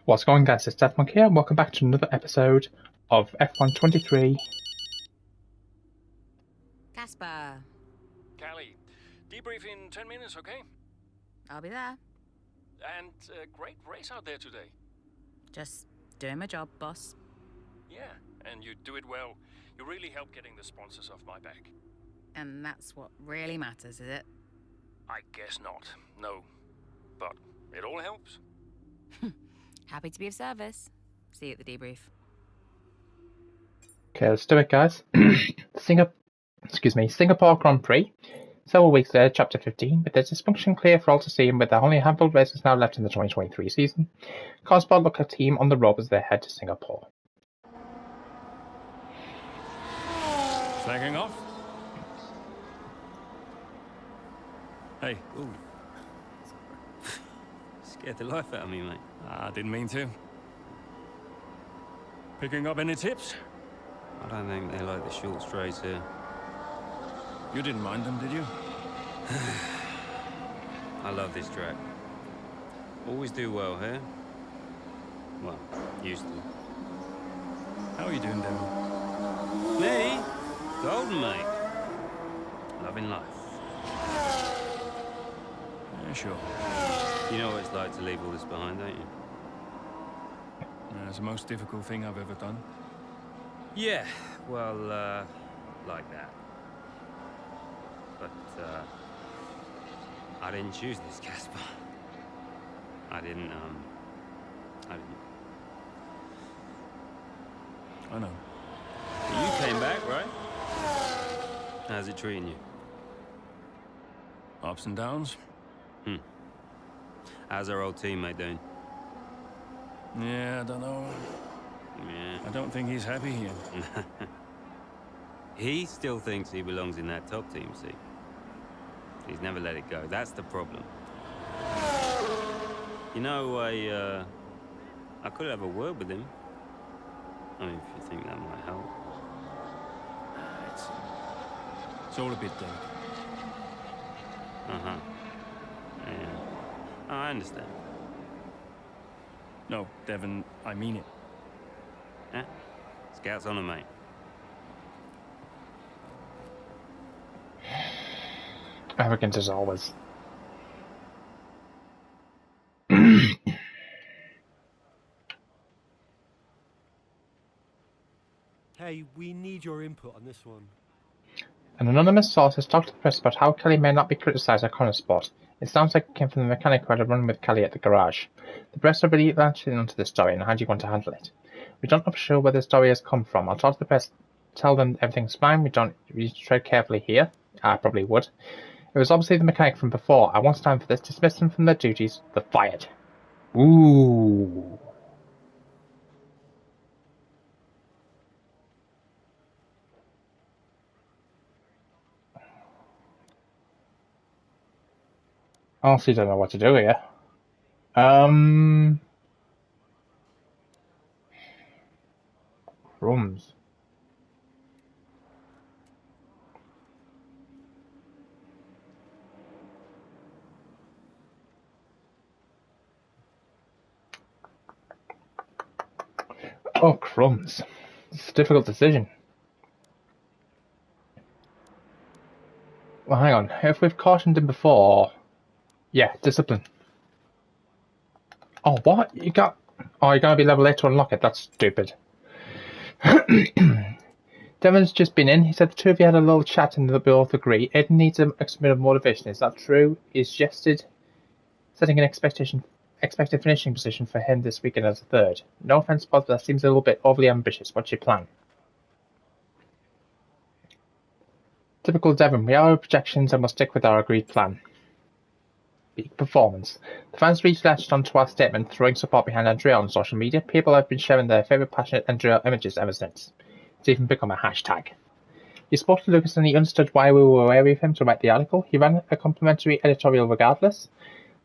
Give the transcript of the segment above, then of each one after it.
What's going on, guys? It's Deathmonk here, and welcome back to another episode of F123. Casper, Callie, debrief in 10 minutes, okay? I'll be there. And great race out there today. Just doing my job, boss. Yeah, and you do it well. You really help getting the sponsors off my back. And that's what really matters, is it? I guess not. No. But it all helps. Happy to be of service. See you at the debrief. Okay, let's do it, guys. Singapore Grand Prix. Several weeks there, Chapter 15, with the dysfunction clear for all to see, and with only a handful of races now left in the 2023 season. Carsport look a team on the road as they head to Singapore. Flagging off? Hey. Ooh. Scared the life out of me, mate. I didn't mean to. Picking up any tips? I don't think they like the short straights here. You didn't mind them, did you? I love this track. Always do well here. Well, used to. How are you doing, Devin? Me? Golden, mate. Loving life. Yeah, sure. You know what it's like to leave all this behind, don't you? It's the most difficult thing I've ever done. Yeah, well, like that. But, I didn't choose this, Casper. I didn't. I know. You came back, right? How's it treating you? Ups and downs? How's our old teammate doing? Yeah, I don't know. Yeah. I don't think he's happy here. He still thinks he belongs in that top team, see? He's never let it go. That's the problem. You know, I could have a word with him. I mean, if you think that might help. It's all a bit delicate. Uh-huh. Yeah. Oh, I understand. No, Devin, I mean it. Yeah? Scouts on him, mate. Arrogant as always. Hey, we need your input on this one. An anonymous source has talked to the press about how Kelly may not be criticised at Connorsport. It sounds like it came from the mechanic who had a run with Kelly at the garage. The press are really latching onto this story, and how do you want to handle it? We don't know for sure where the story has come from. I'll talk to the press, tell them everything's fine, we tread carefully here. I probably would. It was obviously the mechanic from before. I want time for this. Dismiss them from their duties. They're fired. Ooh. Honestly, don't know what to do here. Crumbs. Oh, crumbs. It's a difficult decision. Well, hang on. If we've cautioned him before... Yeah, discipline. Oh, what? You got... Oh, you're going to be level 8 to unlock it. That's stupid. Devin's just been in. He said the two of you had a little chat and they both agree. Aiden needs an extra bit of motivation. Is that true? He's suggested setting an expected finishing position for him this weekend as a third. No offense, but that seems a little bit overly ambitious. What's your plan? Typical Devon. We are our projections and will stick with our agreed plan. Peak performance. The fans reached onto our statement, throwing support behind Andrea on social media. People have been sharing their favourite passionate Andrea images ever since. It's even become a hashtag. You spoke to Lucas and he understood why we were wary of him to write the article. He ran a complimentary editorial regardless.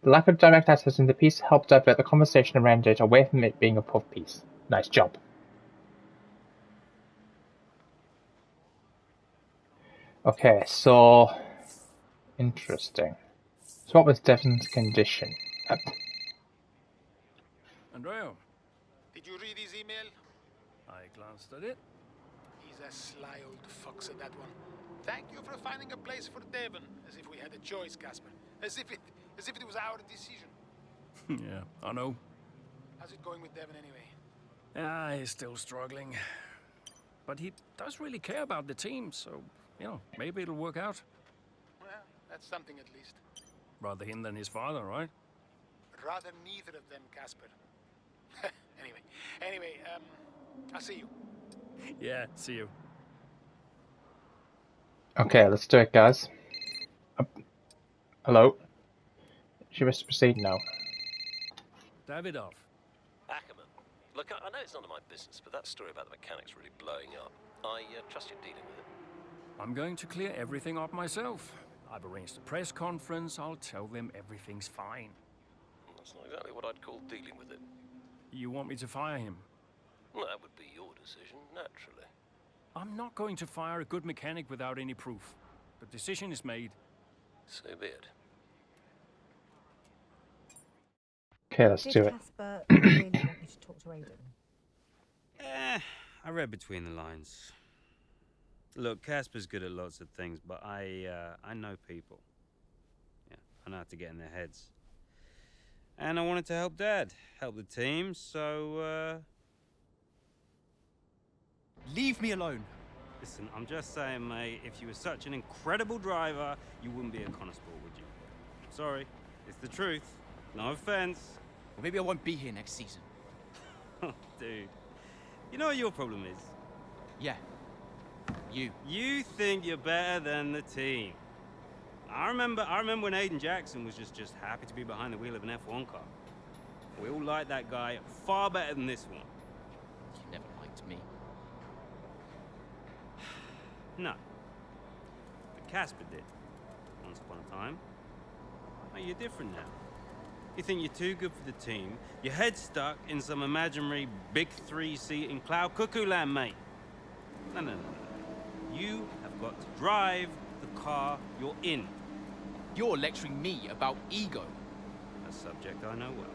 The lack of direct access in the piece helped divert the conversation around it away from it being a puff piece. Nice job. Okay, so... Interesting. So what was Devon's condition? Andrea, Did you read his email? I glanced at it. He's a sly old fox at that one. Thank you for finding a place for Devon, as if we had a choice, Casper. As if it was our decision. Yeah, I know. How's it going with Devon anyway? Ah, he's still struggling. But he does really care about the team, so, you know, maybe it'll work out. Well, that's something at least. Rather him than his father, right? Rather neither of them, Casper. Anyway, I'll see you. Yeah, see you. Okay, let's do it, guys. Hello? Should we proceed now? Davidoff. Ackerman. Look, I know it's none of my business, but that story about the mechanics really blowing up. I trust you're dealing with it. I'm going to clear everything up myself. I've arranged a press conference. I'll tell them everything's fine. That's not exactly what I'd call dealing with it. You want me to fire him? Well, that would be your decision, naturally. I'm not going to fire a good mechanic without any proof. The decision is made. So be it. Okay, let's do it. Casper really want you to talk to Aiden? I read between the lines. Look, Casper's good at lots of things, but I know people. Yeah, I know how to get in their heads. And I wanted to help Dad, help the team, so, Leave me alone. Listen, I'm just saying, mate, if you were such an incredible driver, you wouldn't be a constable, would you? Sorry, it's the truth. No offense. Or maybe I won't be here next season. Dude, you know what your problem is? Yeah. You. You think you're better than the team. I remember when Aiden Jackson was just happy to be behind the wheel of an F1 car. We all liked that guy far better than this one. You never liked me. No. But Casper did. Once upon a time. Oh, you're different now. You think you're too good for the team. Your head's stuck in some imaginary big 3-seat in cloud cuckoo land, mate. No. You have got to drive the car you're in. You're lecturing me about ego. A subject I know well.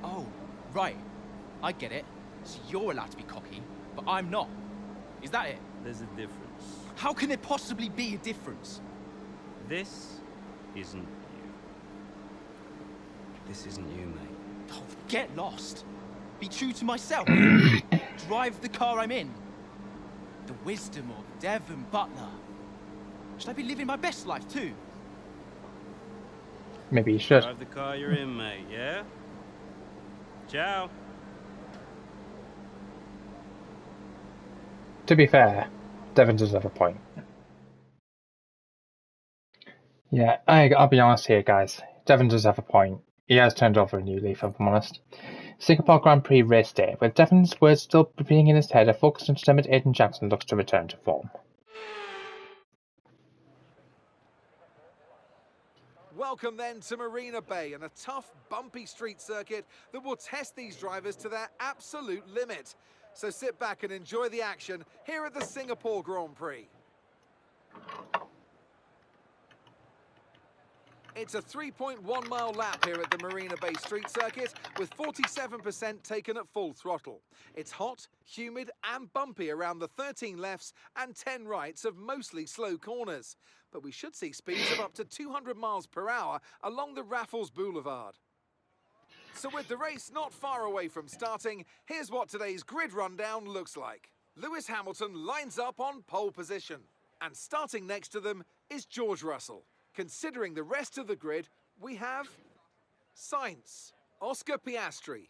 Oh, right. I get it. So you're allowed to be cocky, but I'm not. Is that it? There's a difference. How can there possibly be a difference? This isn't you. This isn't you, mate. Oh, get lost. Be true to myself. Drive the car I'm in. The wisdom of Devon Butler. Should I be living my best life too? Maybe you should. Drive the car you're in, mate, yeah? Ciao. To be fair, Devon does have a point. Yeah, I'll be honest here, guys. Devon does have a point. He has turned over a new leaf, if I'm honest. Singapore Grand Prix race day, with Devon's words still being in his head, a focused and determined Aiden Jackson looks to return to form. Welcome then to Marina Bay and a tough, bumpy street circuit that will test these drivers to their absolute limit. So sit back and enjoy the action here at the Singapore Grand Prix. It's a 3.1 mile lap here at the Marina Bay Street Circuit with 47% taken at full throttle. It's hot, humid and bumpy around the 13 lefts and 10 rights of mostly slow corners. But we should see speeds of up to 200 miles per hour along the Raffles Boulevard. So with the race not far away from starting, here's what today's grid rundown looks like. Lewis Hamilton lines up on pole position. And starting next to them is George Russell. Considering the rest of the grid, we have Sainz, Oscar Piastri,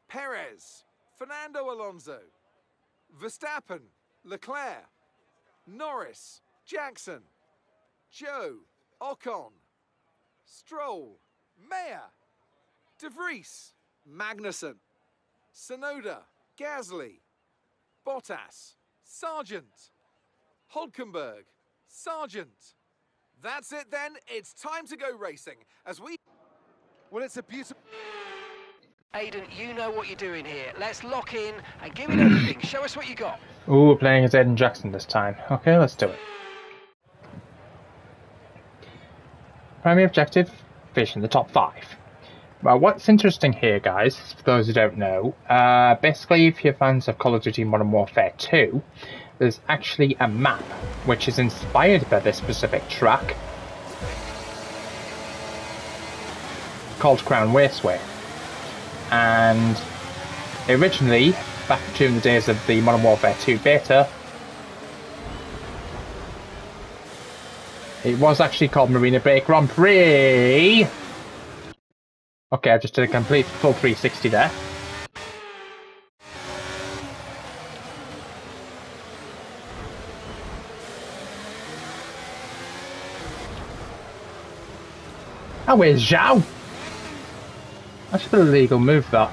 Perez, Fernando Alonso, Verstappen, Leclerc, Norris, Jackson, Joe, Ocon, Stroll, Mayer, De Vries, Magnussen, Tsunoda, Gasly, Bottas, Sargent, Hulkenberg, Sargent. That's it then, it's time to go racing as we... Well, it's a beautiful... Aiden, you know what you're doing here. Let's lock in and give it everything. Show us what you got. Ooh, we're playing as Aiden Jackson this time. Okay, let's do it. Primary objective, finish in the top 5. Well, what's interesting here, guys, for those who don't know, basically if you're fans of Call of Duty Modern Warfare 2, there's actually a map which is inspired by this specific track called Crown Raceway. And originally, back during the days of the Modern Warfare 2 beta, it was actually called Marina Bay Grand Prix. Okay, I just did a complete full 360 there. Oh, where's Zhao? That's a bit of a legal move, that.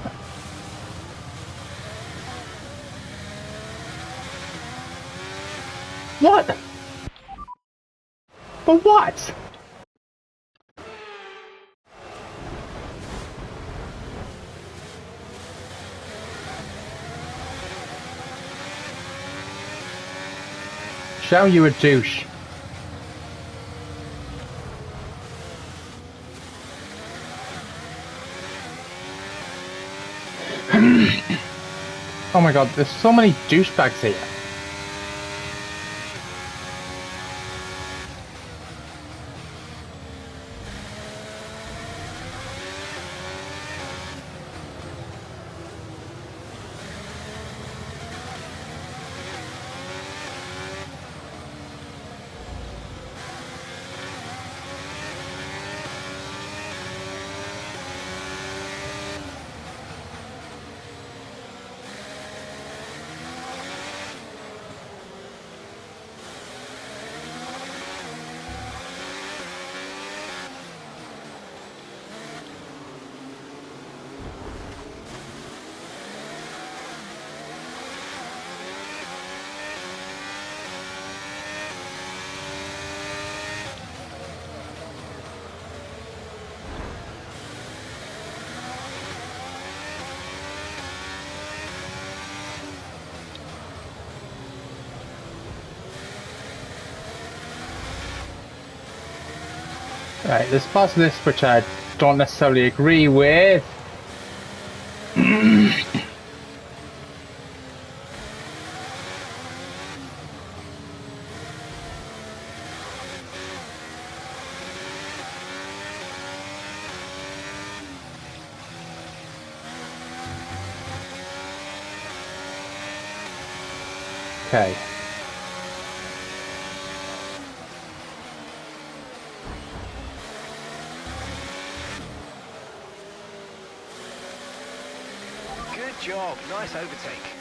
What? But what? Zhao, you a douche. Oh my god, there's so many douchebags here. Right, there's parts of this which I don't necessarily agree with. Okay. Good job. Nice overtake.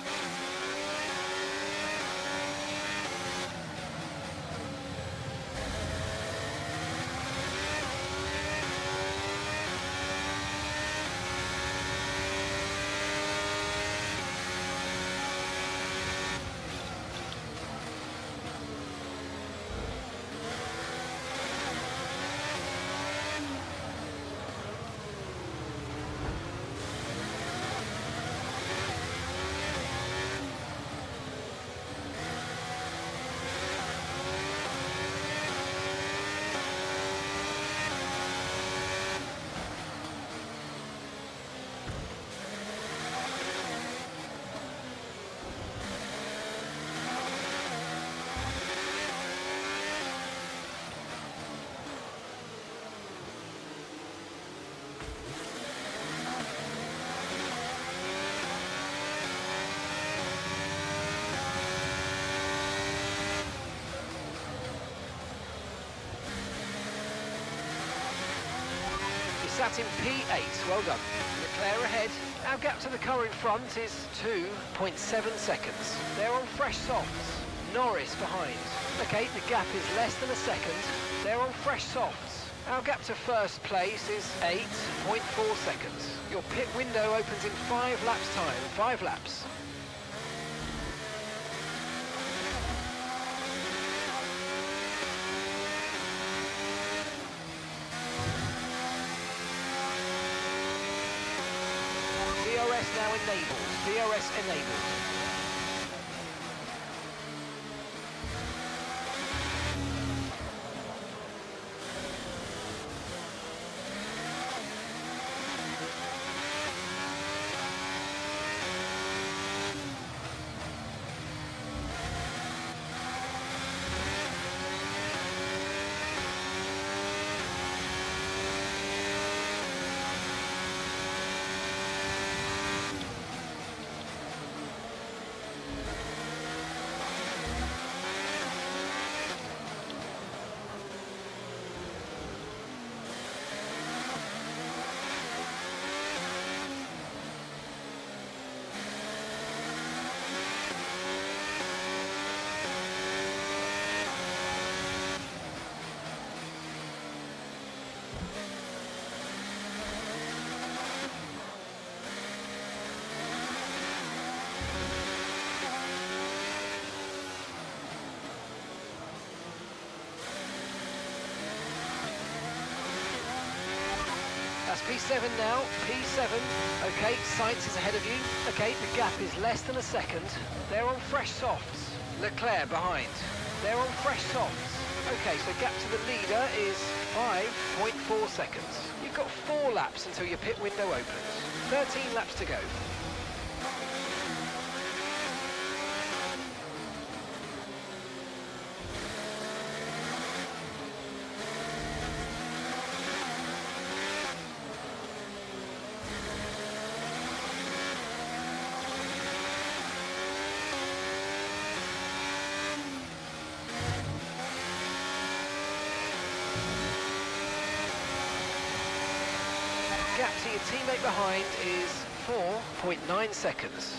Sat in P8, well done. Leclerc ahead. Our gap to the car in front is 2.7 seconds. They're on fresh softs. Norris behind. Okay, the gap is less than a second. They're on fresh softs. Our gap to first place is 8.4 seconds. Your pit window opens in 5 laps time. 5 laps. DRS now enabled. DRS enabled. That's P7 now, P7. Okay, Sainz is ahead of you. Okay, the gap is less than a second. They're on fresh softs. Leclerc behind. They're on fresh softs. Okay, so gap to the leader is 5.4 seconds. You've got 4 laps until your pit window opens. 13 laps to go. Gap to your teammate behind is 4.9 seconds.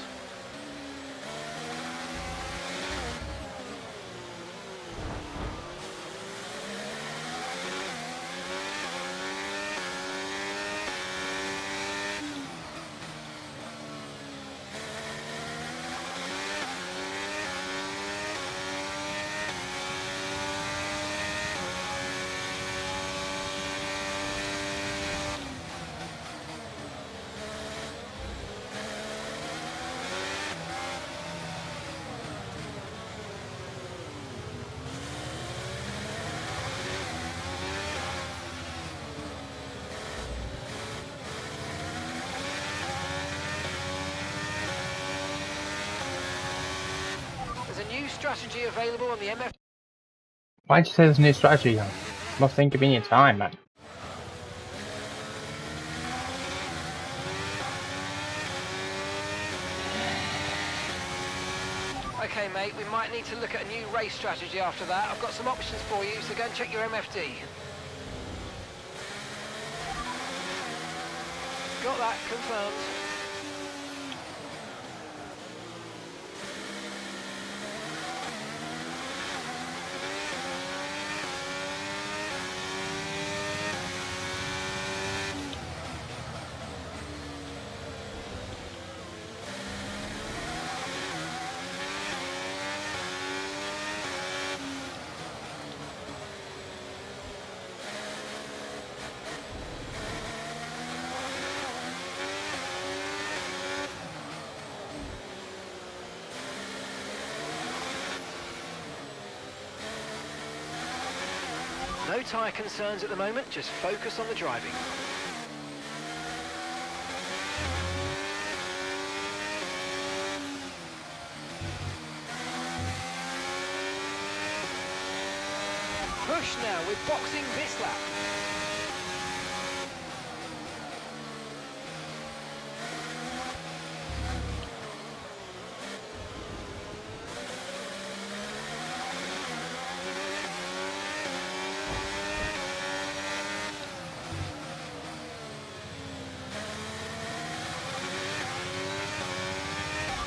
There's a new strategy available on the MF. Why'd you say there's a new strategy on? Must think of your time, man. Okay, mate, we might need to look at a new race strategy after that. I've got some options for you, so go and check your MFD. Got that, confirmed. No tyre concerns at the moment, just focus on the driving. Push now, we're boxing this lap.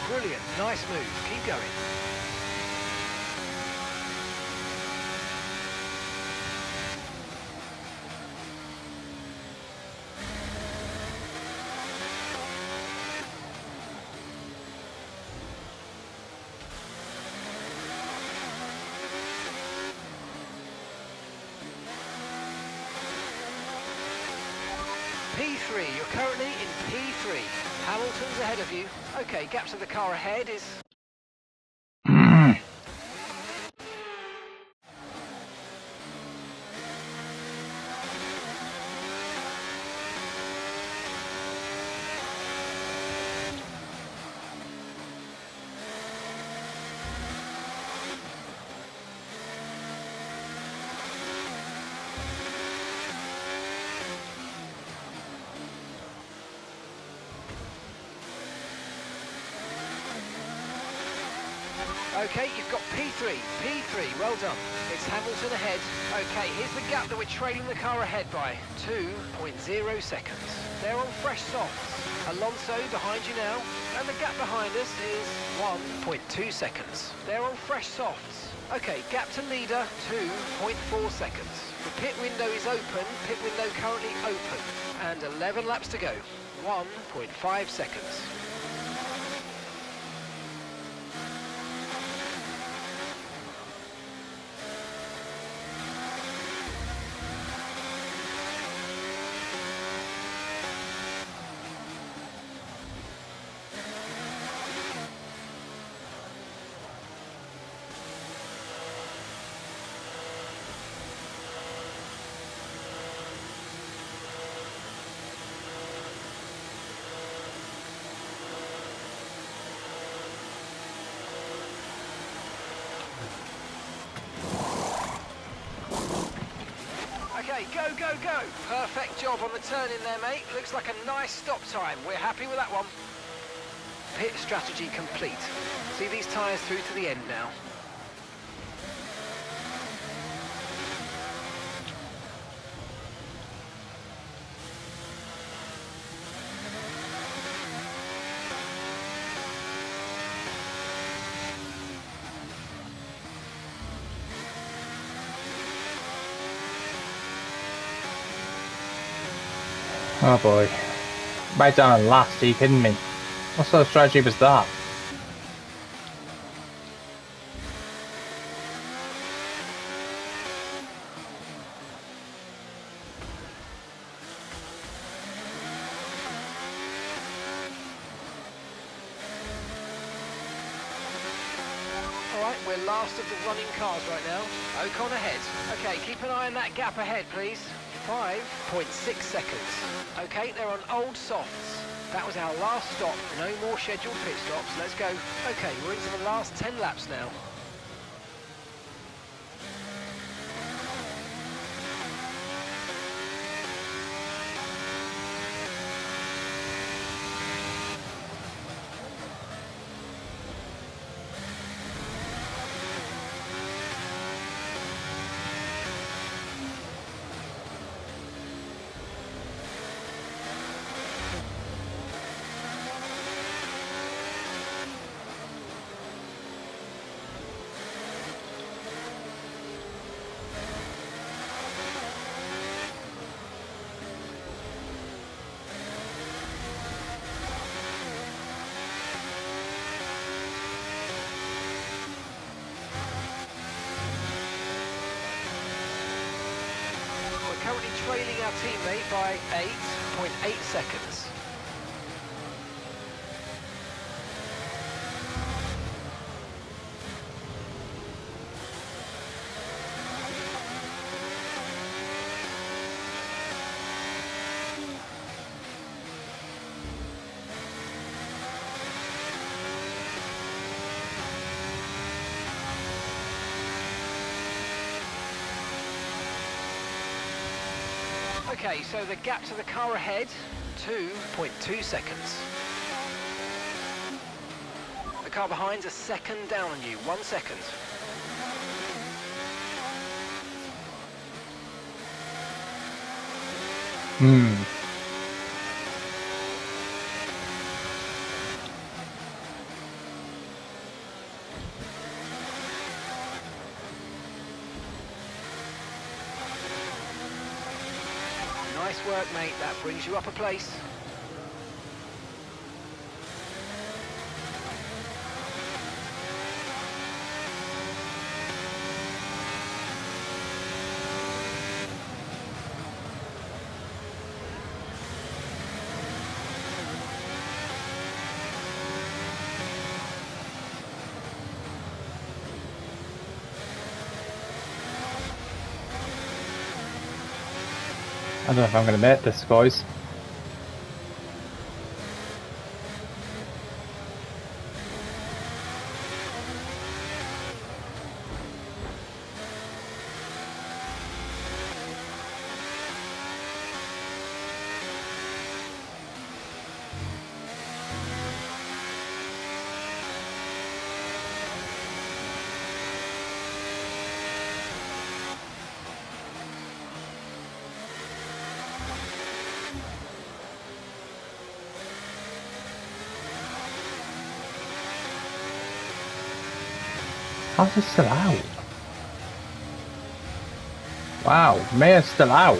Brilliant, nice move, keep going. P3, you're currently in P3. Hamilton's ahead of you. Okay, gap to the car ahead is... Okay, you've got P3, well done. It's Hamilton ahead. Okay, here's the gap that we're trailing the car ahead by, 2.0 seconds. They're on fresh softs. Alonso behind you now, and the gap behind us is 1.2 seconds. They're on fresh softs. Okay, gap to leader, 2.4 seconds. The pit window is open, pit window currently open, and 11 laps to go, 1.5 seconds. Okay, go, go, go. Perfect job on the turn in there, mate. Looks like a nice stop time. We're happy with that one. Pit strategy complete. See these tyres through to the end now. Oh boy. Right down last, are you kidding me? What sort of strategy was that? Alright, we're last of the running cars right now. Ocon ahead. Okay, keep an eye on that gap ahead, please. 5.6 seconds. Okay, they're on old softs. That was our last stop. No more scheduled pit stops. Let's go. Okay, we're into the last 10 laps now. Currently trailing our teammate by 8.8 seconds. Okay, so the gap to the car ahead, 2.2 seconds. The car behind's a second down on you, 1 second. Nice work, mate. That brings you up a place. I don't know if I'm going to make this, guys. How's it still out? Wow, Mayor's still out.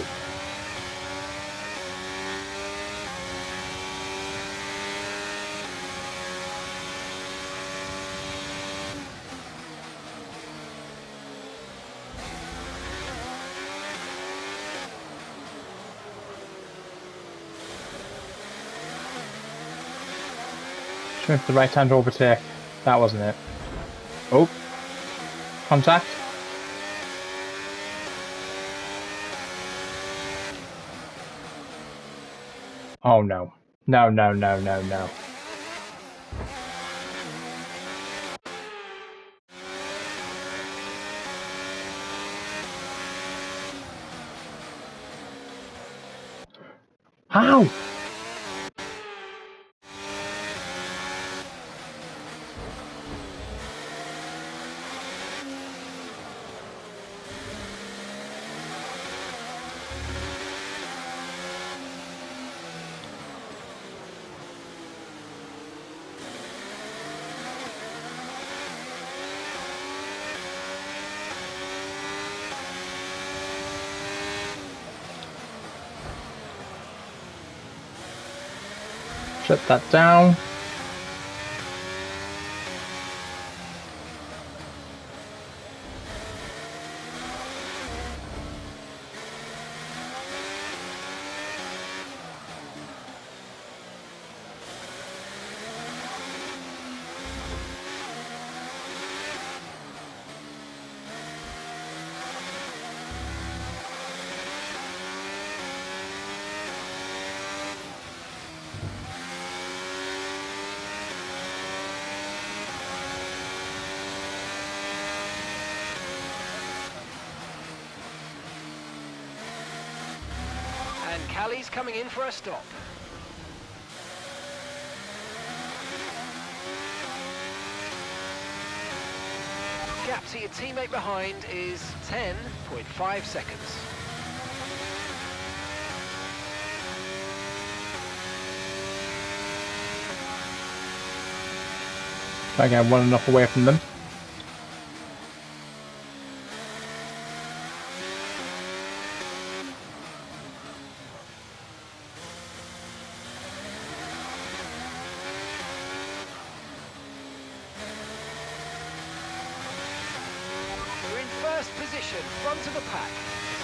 Should have the right hand overtake. That wasn't it. Oh. Contact. Oh no. No, no, no, no, no. How? Shut that down. And Callie's coming in for a stop. Gap to your teammate behind is 10.5 seconds. I get one enough away from them. We're in first position, front of the pack.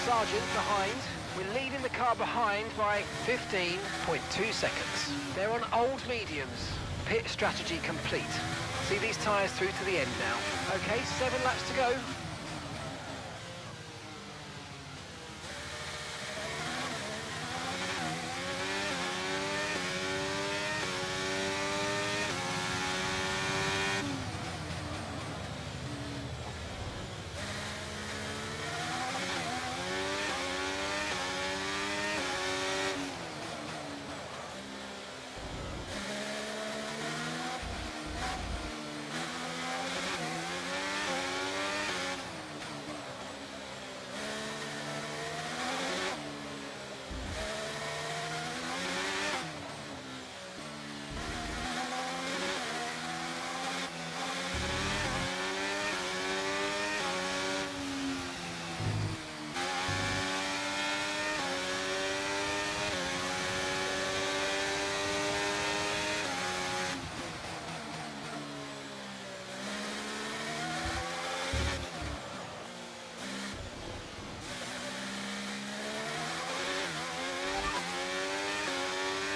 Sergeant behind. We're leading the car behind by 15.2 seconds. They're on old mediums. Pit strategy complete. See these tyres through to the end now. Okay, 7 laps to go.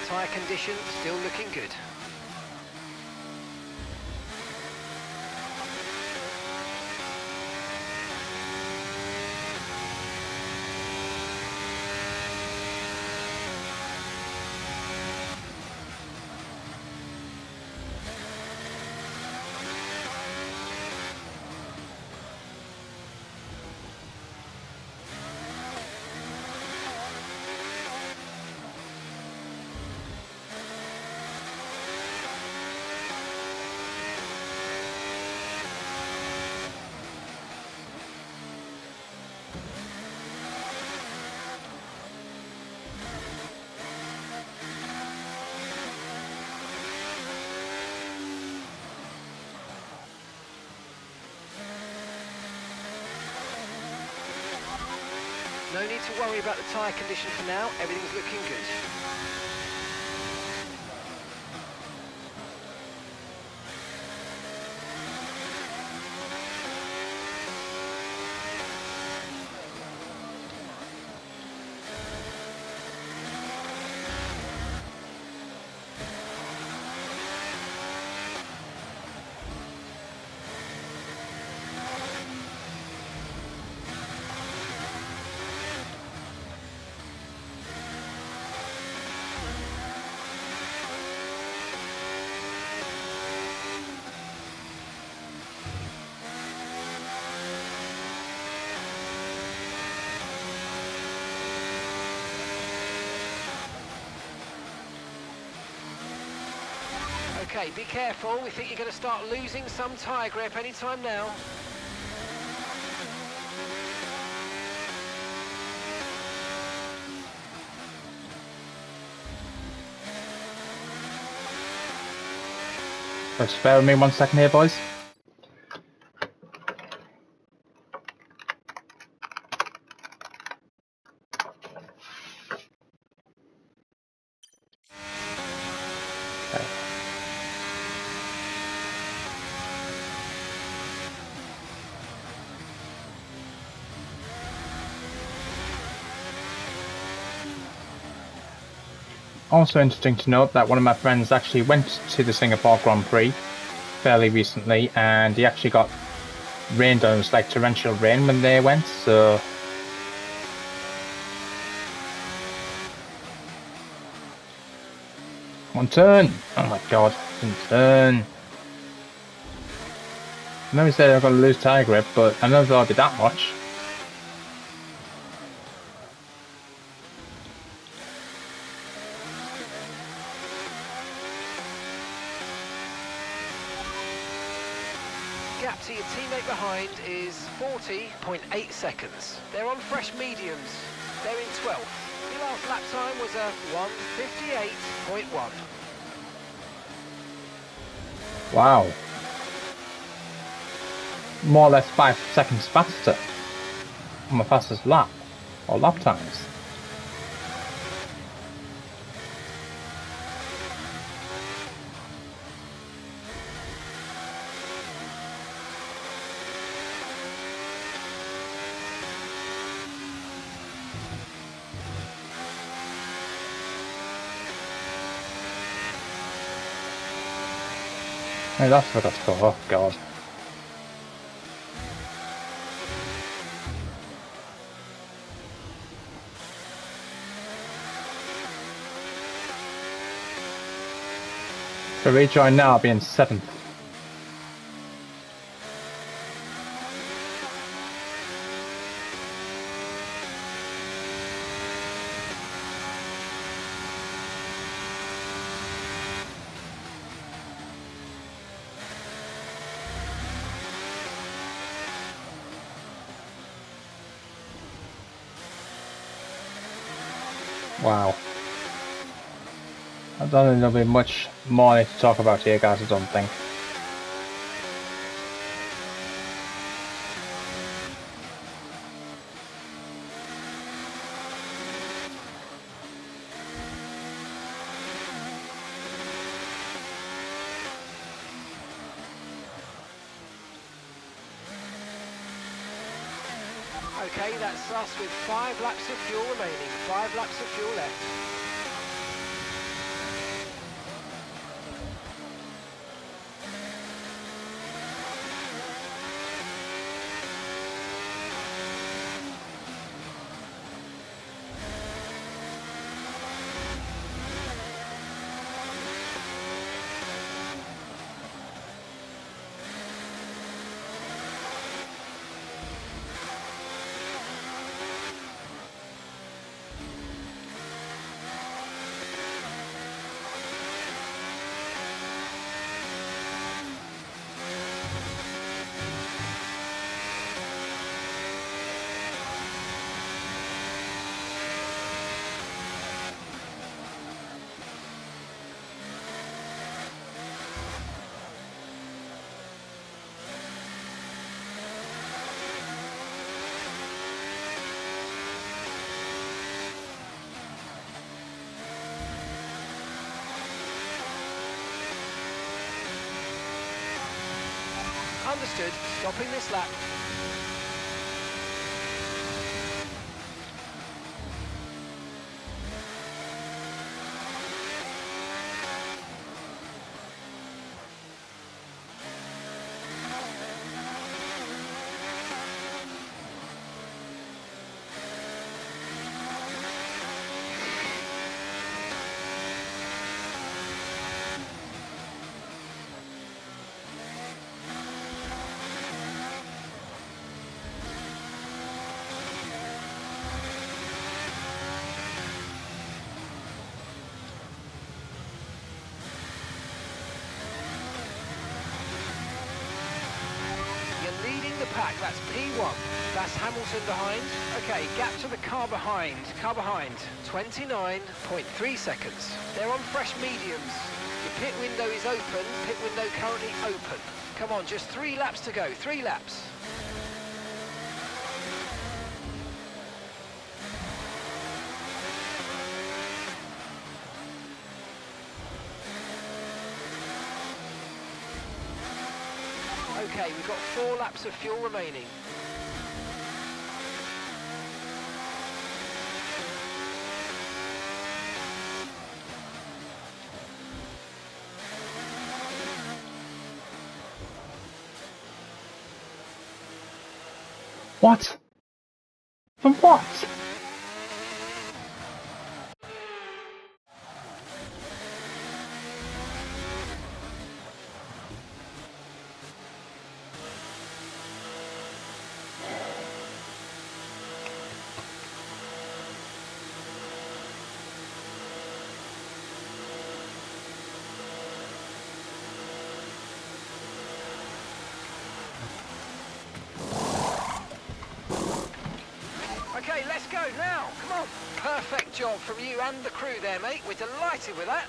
Tyre condition still looking good. No need to worry about the tyre condition for now, everything's looking good. Okay, be careful. We think you're going to start losing some tyre grip anytime now. Just bear with me 1 second here, boys. Okay. Also interesting to note that one of my friends actually went to the Singapore Grand Prix fairly recently, and he actually got rained on. It was like torrential rain when they went, so one turn. Oh my god, one turn. I know he said I'm going to lose tyre grip, but I never thought it'd be that much. Gap to your teammate behind is 40.8 seconds. They're on fresh mediums. They're in 12th. Your last lap time was a 1:58.1. Wow. More or less 5 seconds faster on my fastest lap, or lap times. Hey, that's what that's called. Oh god. So rejoin now, I'll be in 7th. Wow. I don't think there'll be much more to talk about here, guys, I don't think. Okay, that's us with 5 laps of fuel remaining. 5 laps of fuel left. Understood. Stopping this lap. attack. That's P1. That's Hamilton behind. Okay, gap to the car behind. Car behind. 29.3 seconds. They're on fresh mediums. Your pit window is open. Pit window currently open. Come on, just 3 laps to go. 3 laps. Okay, we've got 4 laps of fuel remaining. What? From what? Okay, let's go now. Come on. Perfect job from you and the crew there, mate. We're delighted with that.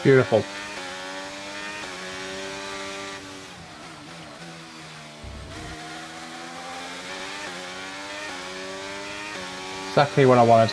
Beautiful. Exactly what I wanted.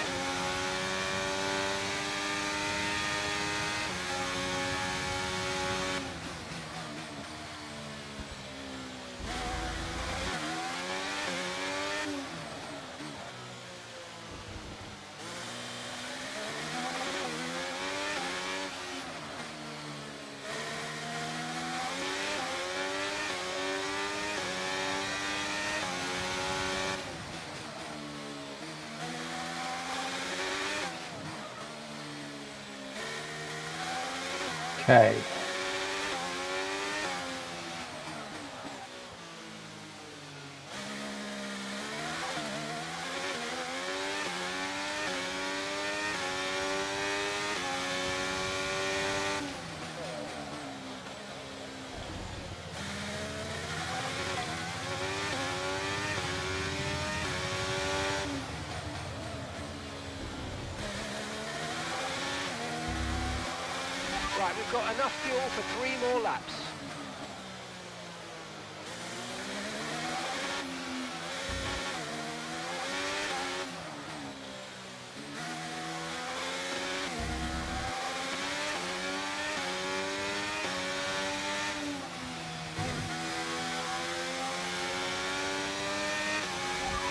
Okay. Right, we've got enough fuel for 3 more laps.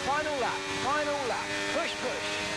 Final lap, final lap. Push, push.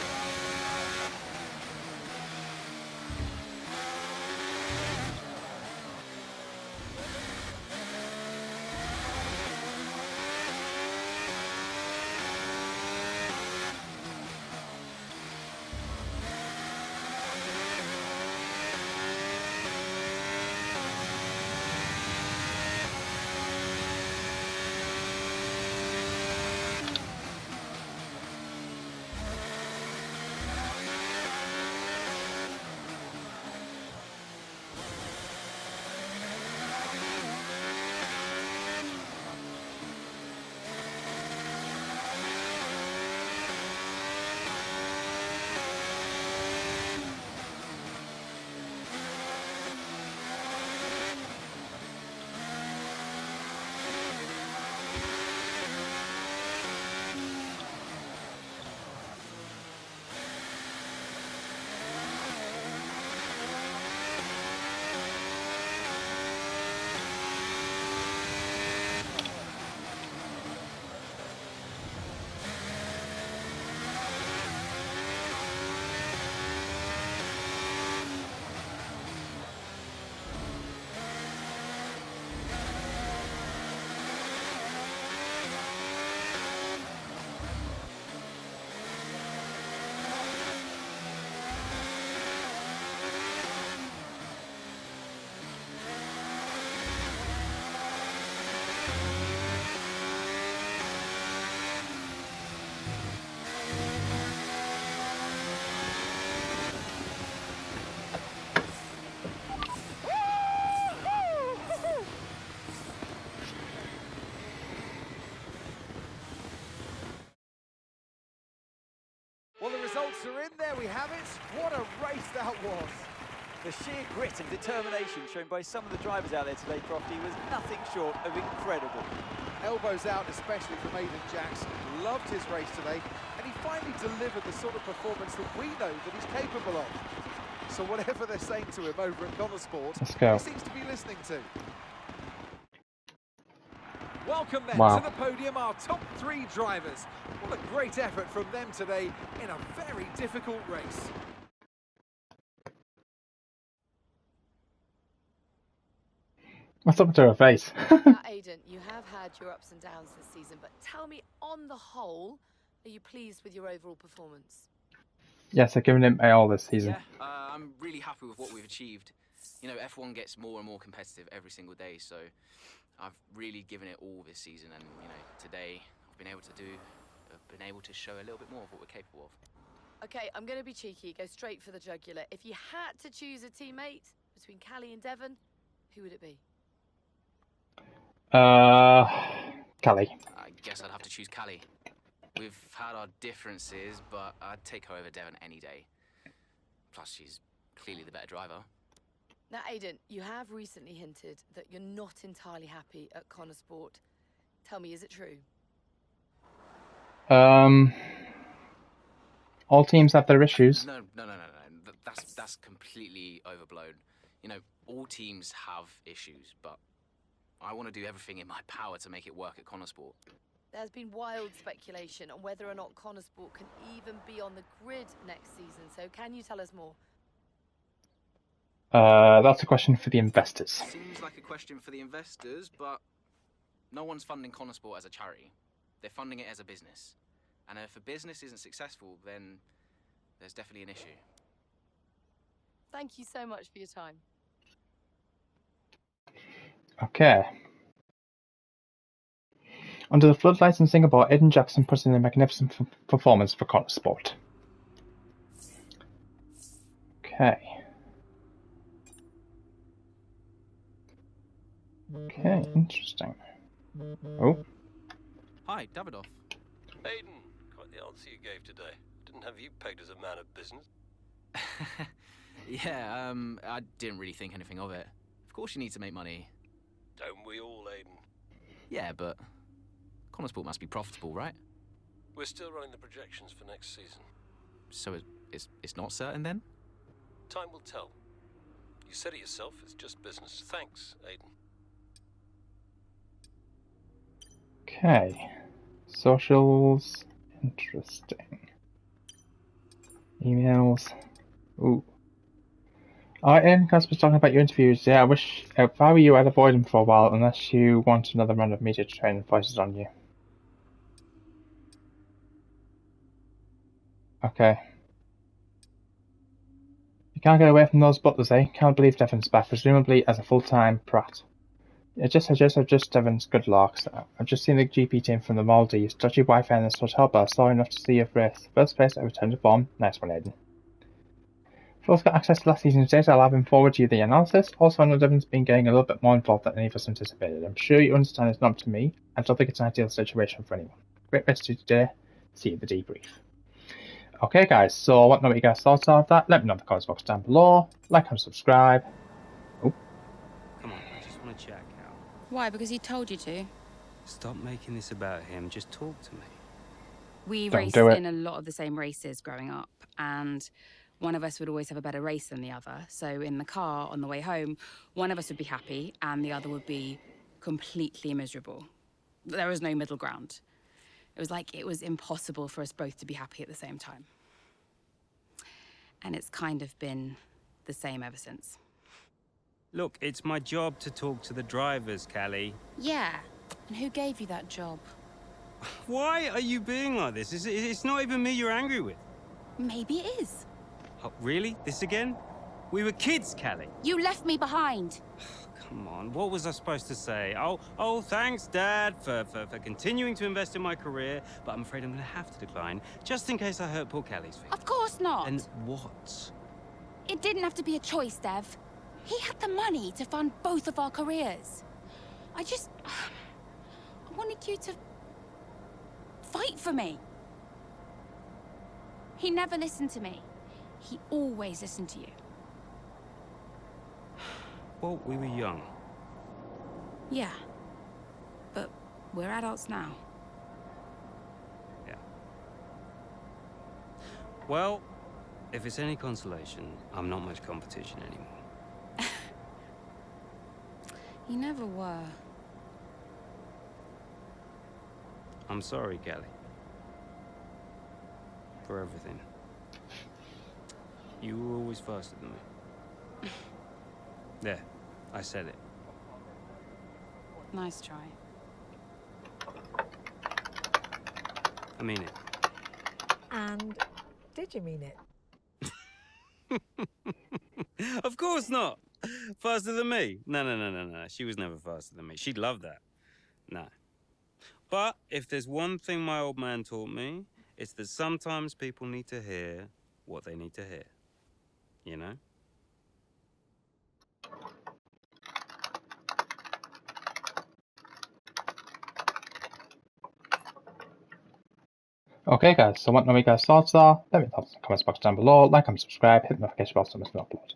Well, the results are in. There we have it. What a race that was. The sheer grit and determination shown by some of the drivers out there today, Crofty, was nothing short of incredible. Elbows out, especially from Aidan Jackson. Loved his race today, and he finally delivered the sort of performance that we know that he's capable of. So whatever they're saying to him over at Connor Sport, he seems to be listening to. Welcome then to the podium, our top 3 drivers. What a great effort from them today in a very difficult race. What's up to her face? Aidan, you have had your ups and downs this season, but tell me, on the whole, are you pleased with your overall performance? Yes, I've given him my all this season. Yeah, I'm really happy with what we've achieved. You know, F1 gets more and more competitive every single day, so I've really given it all this season, and you know, today I've been able to show a little bit more of what we're capable of. Okay, I'm going to be cheeky, go straight for the jugular. If you had to choose a teammate between Callie and Devon, who would it be? Callie. I guess I'd have to choose Callie. We've had our differences, but I'd take her over Devon any day. Plus, she's clearly the better driver. Now, Aidan, you have recently hinted that you're not entirely happy at Connor Sport. Tell me, is it true? All teams have their issues. No. That's completely overblown. You know, all teams have issues, but I want to do everything in my power to make it work at Connor Sport. There's been wild speculation on whether or not Connor Sport can even be on the grid next season, so can you tell us more? That's a question for the investors. Seems like a question for the investors, but no one's funding Connor Sport as a charity. They're funding it as a business. And if a business isn't successful, then there's definitely an issue. Thank you so much for your time. Okay. Under the floodlights in Singapore, Aidan Jackson puts in a magnificent performance for Connor Sport. Okay. Okay, interesting. Oh. Hi, Davidoff. Aidan, quite the answer you gave today. Didn't have you pegged as a man of business. Yeah, I didn't really think anything of it. Of course you need to make money. Don't we all, Aidan? Yeah, but Connor Sport must be profitable, right? We're still running the projections for next season. So it's not certain then? Time will tell. You said it yourself, it's just business. Thanks, Aidan. Okay. Socials. Interesting. Emails. Ooh. Alright, Ian, Casper was talking about your interviews. Yeah, I wish, if I were you, I'd avoid them for a while, unless you want another round of media to train voices on you. Okay. You can't get away from those butlers, eh? Can't believe Devon's back, presumably as a full-time prat. I just Devon's good luck. I've just seen the GP team from the Maldives. Dodgy Wi-Fi in this hotel, but I saw enough to see your race. First place, I returned to form. Nice one, Aidan. If you've got access to last season's data, I'll have him forward you the analysis. Also, I know Devon's been getting a little bit more involved than any of us anticipated. I'm sure you understand it's not up to me. I don't think it's an ideal situation for anyone. Great race to today. See you at the debrief. Okay, guys, so I want to know what you guys thought of that. Let me know in the comments box down below. Like and subscribe. Oh. Come on, I just want to check out. Why? Because he told you to? Stop making this about him. Just talk to me. We raced in a lot of the same races growing up, and one of us would always have a better race than the other. So in the car on the way home, one of us would be happy and the other would be completely miserable. There was no middle ground. It was like it was impossible for us both to be happy at the same time. And it's kind of been the same ever since. Look, it's my job to talk to the drivers, Callie. Yeah, and who gave you that job? Why are you being like this? It's not even me you're angry with. Maybe it is. Oh, really? This again? We were kids, Callie. You left me behind. Come on, what was I supposed to say? Oh, thanks, Dad, for continuing to invest in my career, but I'm afraid I'm going to have to decline, just in case I hurt poor Callie's feelings. Of course not. And what? It didn't have to be a choice, Dev. He had the money to fund both of our careers. I wanted you to fight for me. He never listened to me. He always listened to you. Well, we were young. Yeah. But we're adults now. Yeah. Well, if it's any consolation, I'm not much competition anymore. You never were. I'm sorry, Callie. For everything. You were always faster than me. There, I said it. Nice try. I mean it. And did you mean it? Of course not. Faster than me? No. She was never faster than me. She'd love that. No. But if there's one thing my old man taught me, it's that sometimes people need to hear what they need to hear. You know? Okay guys, so what know what you guys' thoughts are. Let me know in the comments box down below, like and subscribe, hit the notification bell so you miss no upload.